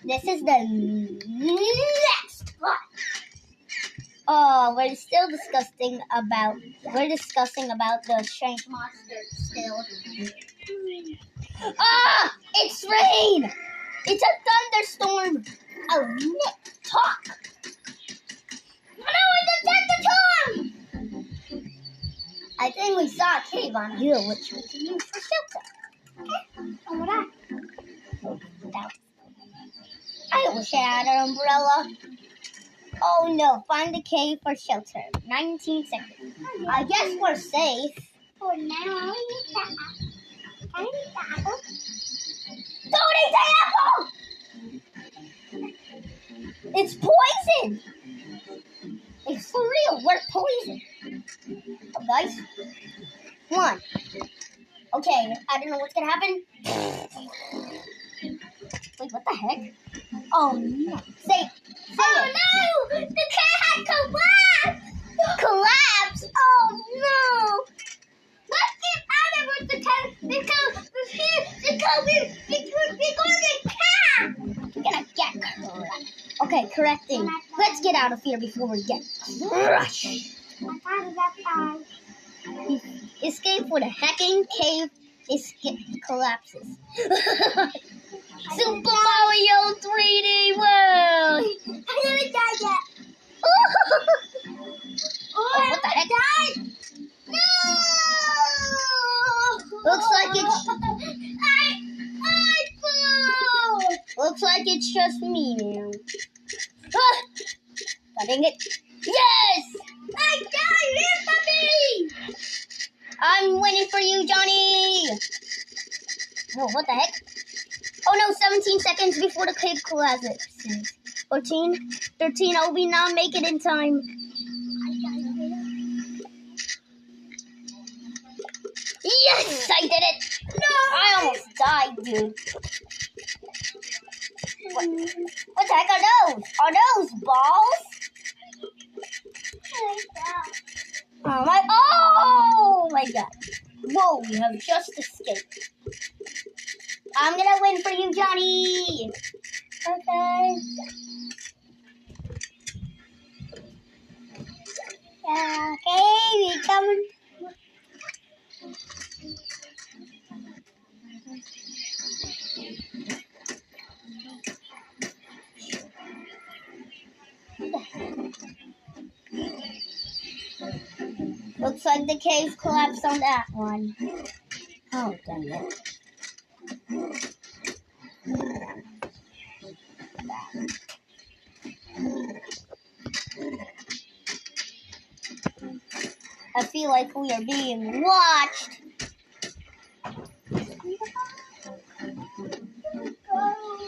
This is the next one. Oh, we're discussing about the strange monster still. Ah, it's rain. It's a thunderstorm. Oh, Nick, talk. No, it's a thunderstorm. I think we saw a cave on a hill, which we can use for shelter. Okay, over that. I wish I had an umbrella. Oh no, find the cave for shelter. 19 seconds. I guess we're safe. For now, don't eat the apple. Don't eat the apple! It's poison! It's for real, we're poison. Oh, guys. Come on. Okay, I don't know what's gonna happen. Wait, what the heck? Oh no. Say it. Oh no! The cat had collapsed! Collapse? Oh no! Let's get out of with the cat because we're going to get cat! We're gonna get crushed. Okay, correcting. Let's get out of here before we get crushed. Escape for the hacking cave collapses. Super Mario 3D World! I haven't died yet. Oh, what the heck? No! Looks like it's just me now. Ah! Cutting it. Yes! I died! Here's me! I'm waiting for you, Johnny! Oh, what the heck? Oh no, 17 seconds before the cave collapses. 14, 13, I will not make it in time. Yes, I did it! No! I almost died, dude. What the heck are those? Are those balls? Oh my god. Whoa, we have just escaped. I'm gonna win for you, Johnny. Okay. Yeah, okay, we coming. Looks like the cave collapsed on that one. Oh, dang it. I feel like we are being watched.